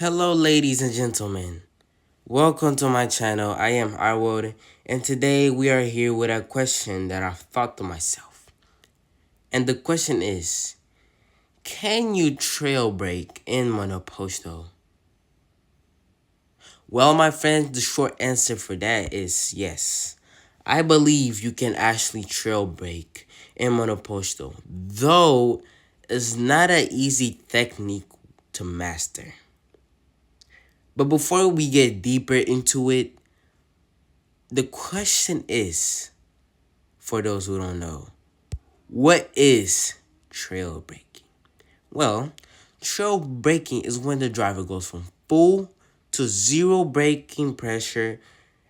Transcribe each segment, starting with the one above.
Hello, ladies and gentlemen. Welcome to my channel. I am Arwood, and today we are here with a question that I've thought to myself. And the question is, can you trail break in Monoposto? Well, my friends, the short answer for that is yes. I believe you can actually trail break in Monoposto, though it's not an easy technique to master. But before we get deeper into it, the question is, for those who don't know, what is trail braking? Well, trail braking is when the driver goes from full to zero braking pressure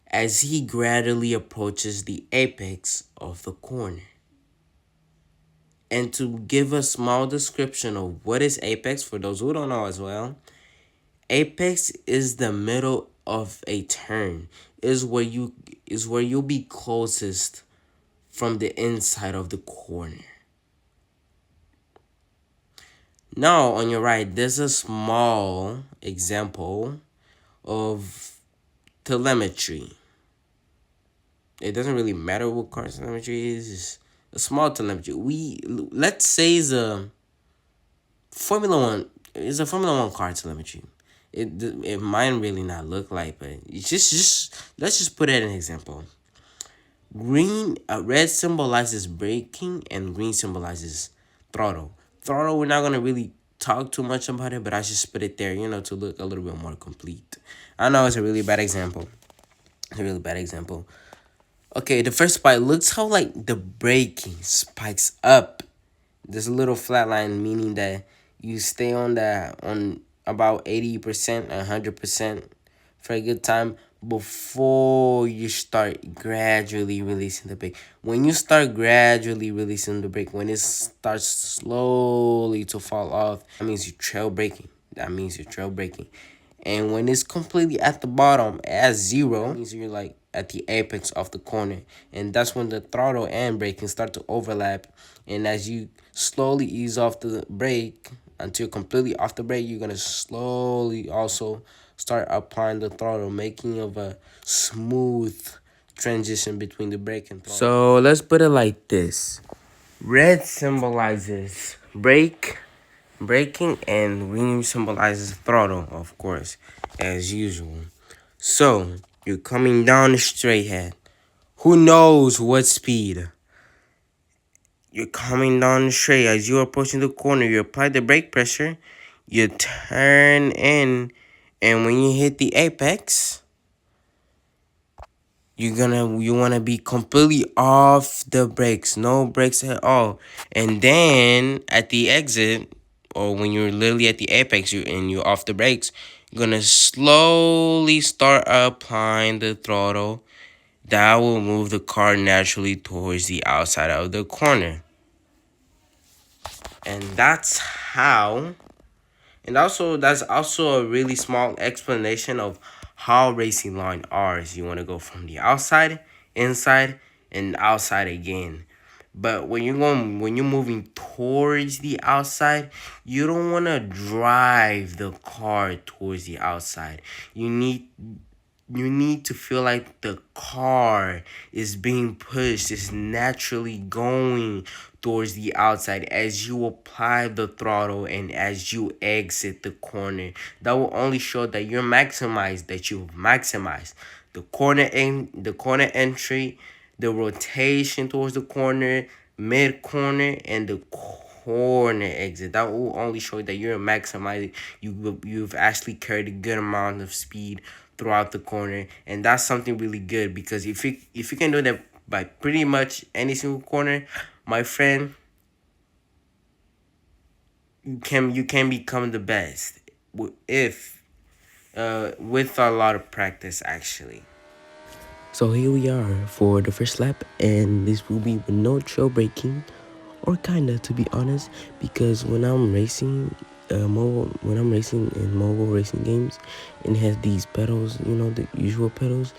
as he gradually approaches the apex of the corner. And to give a small description of what is apex, for those who don't know as well, apex is the middle of a turn, is where you'll be closest from the inside of the corner. Now, on your right, there's a small example of telemetry. It doesn't really matter what car telemetry is. It's a small telemetry. Let's say it's a Formula One. It's a Formula One car telemetry. It might really not look like, but it's just let's just put it an example. Red symbolizes braking and green symbolizes throttle. Throttle, we're not gonna really talk too much about it, but I just put it there, to look a little bit more complete. I know it's a really bad example. It's a really bad example. Okay, the first spike, looks how like the braking spikes up. There's a little flat line, meaning that you stay on about 80%, 100% for a good time before you start gradually releasing the brake. When you start gradually releasing the brake, when it starts slowly to fall off, that means you're trail braking. And when it's completely at the bottom at zero, that means you're like at the apex of the corner. And that's when the throttle and braking start to overlap. And as you slowly ease off the brake until you're completely off the brake, you're going to slowly also start applying the throttle, making of a smooth transition between the brake and throttle. So let's put it like this. Red symbolizes braking, and green symbolizes throttle, of course, as usual. So you're coming down the straight head. Who knows what speed? You're coming down the straight. As you're approaching the corner, you apply the brake pressure, you turn in, and when you hit the apex, you wanna be completely off the brakes, no brakes at all. And then at the exit, or when you're literally at the apex, you're off the brakes, you're gonna slowly start applying the throttle. That will move the car naturally towards the outside of the corner. And that's also a really small explanation of how racing line are. You want to go from the outside, inside, and outside again. But when you're moving towards the outside, you don't want to drive the car towards the outside. You need to feel like the car is being pushed, is naturally going towards the outside as you apply the throttle and as you exit the corner. That will only show that you've maximized the corner entry, the rotation towards the corner, mid corner, and the corner exit. That will only show that you're maximizing. You've actually carried a good amount of speed throughout the corner, and that's something really good, because if you can do that by pretty much any single corner, my friend, you can become the best if with a lot of practice, actually. So here we are for the first lap, and this will be with no trail braking, or kinda, to be honest, because when I'm racing, when I'm racing in mobile racing games, and it has these pedals, the usual pedals,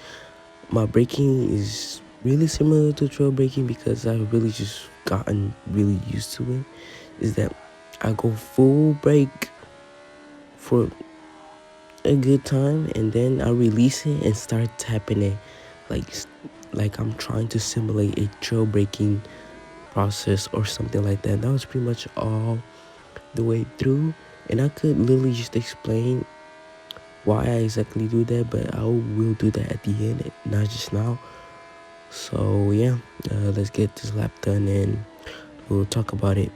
my braking is really similar to trail braking because I've really just gotten really used to it. Is that I go full brake for a good time, and then I release it and start tapping it, like like I'm trying to simulate a jailbreaking process or something like that. That was pretty much all the way through, and I could literally just explain why I exactly do that, but I will do that at the end, not just now. So yeah, let's get this lap done and we'll talk about it.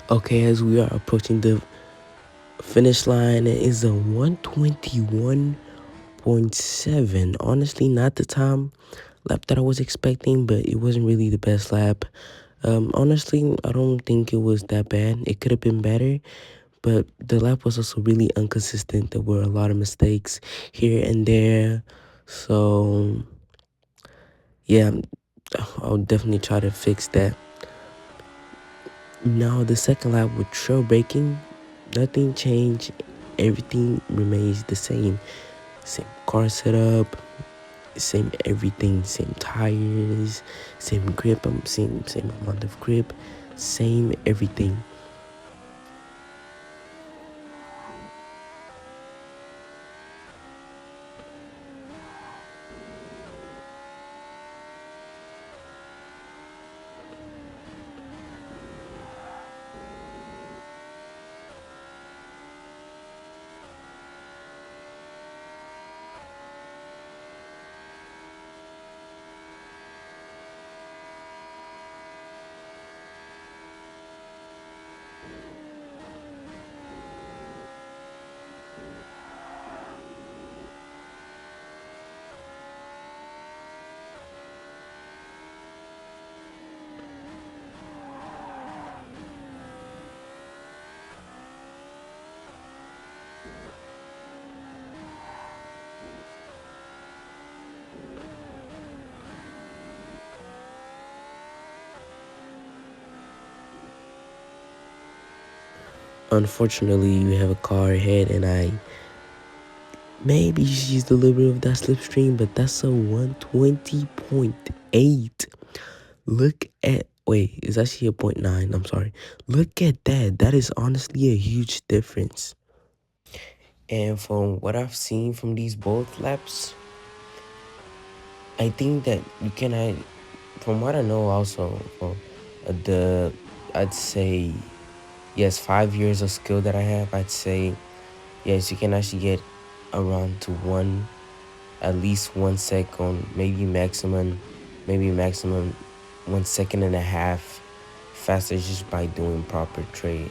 Okay, as we are approaching the finish line, it is a 121.7. Honestly, not the time lap that I was expecting, but it wasn't really the best lap. Honestly, I don't think it was that bad. It could have been better, but the lap was also really inconsistent. There were a lot of mistakes here and there. So, yeah, I'll definitely try to fix that. Now, the second lap with trail braking, nothing changed. Everything remains the same. Same car setup, same everything, same tires, same grip, same amount of grip, same everything. Unfortunately, we have a car ahead, and I maybe she's the liberal of that slipstream, but that's a 120.8. Look at, wait, it's actually a point 0.9. I'm sorry. Look at that. That is honestly a huge difference. And from what I've seen from these both laps, I think that you cannot, from what I know also, from the, I'd say, yes, 5 years of skill that I have, I'd say, yes, you can actually get around to one, at least 1 second, maybe maximum 1 second and a half faster just by doing proper trail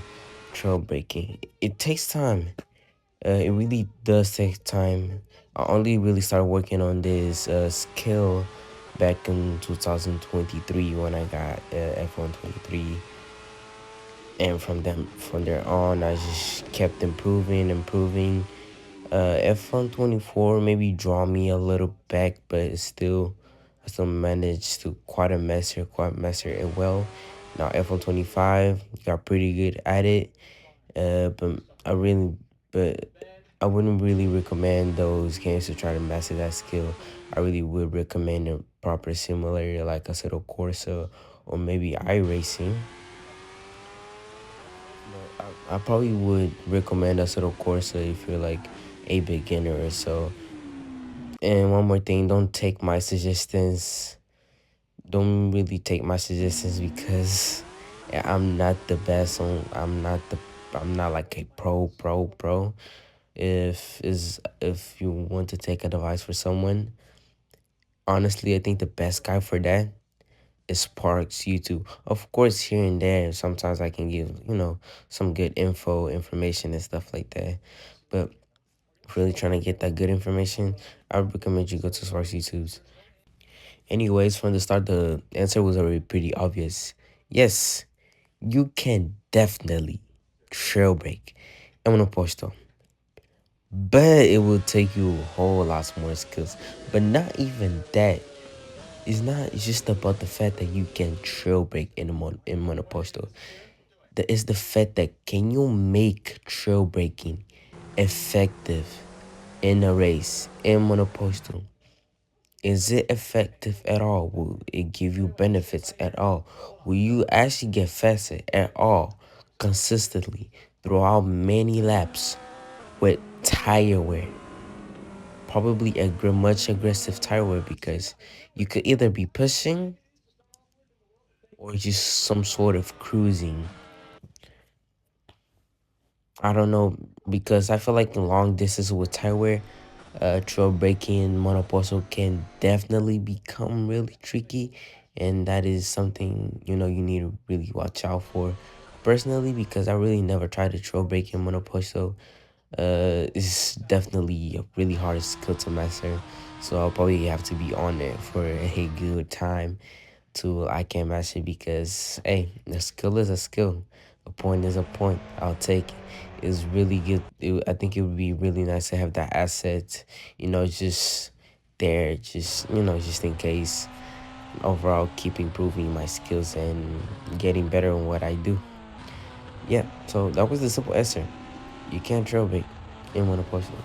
breaking. It takes time. It really does take time. I only really started working on this skill back in 2023 when I got F123, and from there on, I just kept improving. F124 maybe draw me a little back, but I still managed to quite master it well. Now F125 got pretty good at it. But but I wouldn't really recommend those games to try to master that skill. I really would recommend a proper simulator like Assetto Corsa or maybe iRacing. But I probably would recommend Assetto Corsa if you're like a beginner or so. And one more thing, don't take my suggestions. Don't really take my suggestions because I'm not the best on. I'm not like a pro. If you want to take advice for someone, honestly, I think the best guy for that is Sparks YouTube. Of course, here and there, sometimes I can give some good information and stuff like that. But if you're really trying to get that good information, I would recommend you go to Sparks YouTube's. Anyways, from the start, the answer was already pretty obvious. Yes, you can definitely trail break. É Monoposto. but it will take you a whole lot more skills. But not even that. It's not just about the fact that you can trail break in Monoposto. It's the fact that can you make trail breaking effective in a race in Monoposto? Is it effective at all? Will it give you benefits at all? Will you actually get faster at all consistently throughout many laps with tire wear? Probably a much aggressive tire wear because you could either be pushing or just some sort of cruising. I don't know because I feel like in long distance with tire wear, trail braking monoposto can definitely become really tricky, and that is something you need to really watch out for. Personally, because I really never tried to trail brake in monoposto, it's definitely a really hard skill to master. So I'll probably have to be on it for a good time till I can master it because hey, the skill is a skill. A point is a point. I'll take it. It's really good. I think it would be really nice to have that asset, just there, just in case. Overall, keep improving my skills and getting better in what I do. Yeah, so that was the simple answer. You can't trail bait in one person.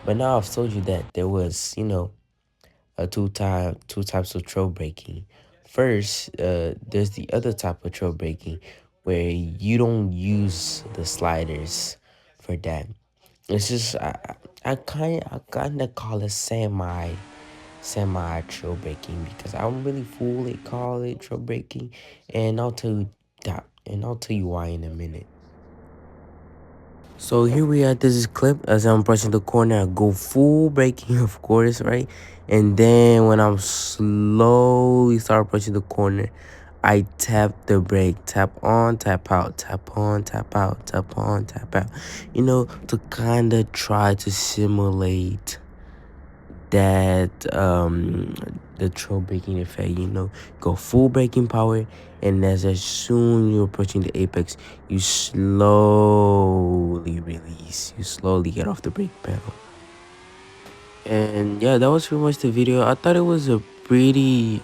But now I've told you that there was, a two types of trail breaking. First, there's the other type of trail breaking where you don't use the sliders for that. It's just I kind of call it semi trail breaking because I don't really fully call it trail breaking, and I'll tell you why in a minute. So here we are. This is clip as I'm approaching the corner. I go full braking, of course, right? And then when I'm slowly start approaching the corner, I tap the brake, tap on, tap out, tap on, tap out, tap on, tap out. To kind of try to simulate that the troll braking effect, go full braking power, and as soon you're approaching the apex, you slowly release, you slowly get off the brake pedal. And yeah, that was pretty much the video. I thought it was a pretty,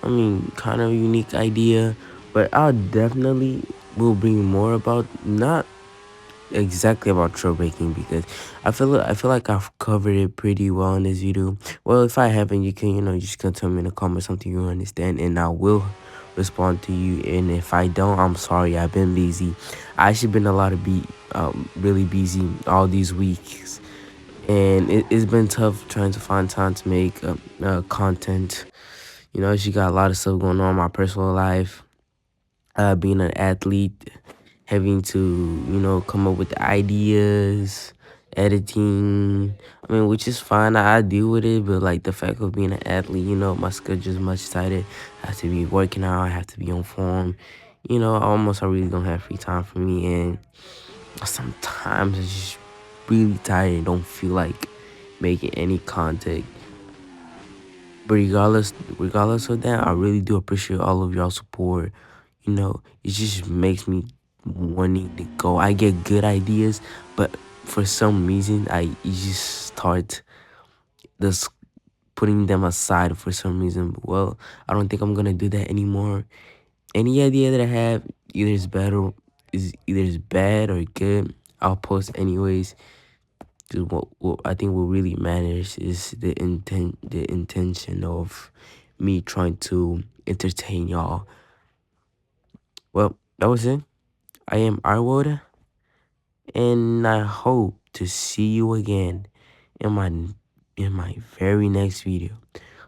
kind of unique idea, but I definitely will bring more about not exactly about troublemaking because I feel like I've covered it pretty well in this video. Well, if I haven't, you can just gonna tell me in the comments something you understand, and I will respond to you. And if I don't, I'm sorry. I've been busy. I actually been a lot of really busy all these weeks, and it's been tough trying to find time to make content. She got a lot of stuff going on in my personal life, being an athlete, having to, come up with ideas, editing. Which is fine. I deal with it, but like the fact of being an athlete, my schedule is much tighter. I have to be working out. I have to be on form. I really don't have free time for me, and sometimes it's just really tired and don't feel like making any content. But regardless of that, I really do appreciate all of y'all support. It just makes me wanting to go. I get good ideas, but for some reason, I just start this putting them aside for some reason. Well, I don't think I'm gonna do that anymore. Any idea that I have, either is bad or good, I'll post anyways. 'Cause what I think what really matters is the intention of me trying to entertain y'all. Well, that was it. I am Arwoda, and I hope to see you again in my very next video.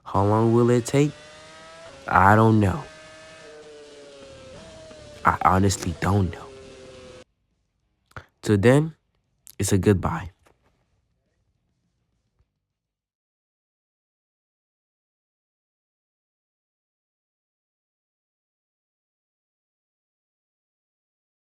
How long will it take? I don't know. I honestly don't know. Till then, it's a goodbye.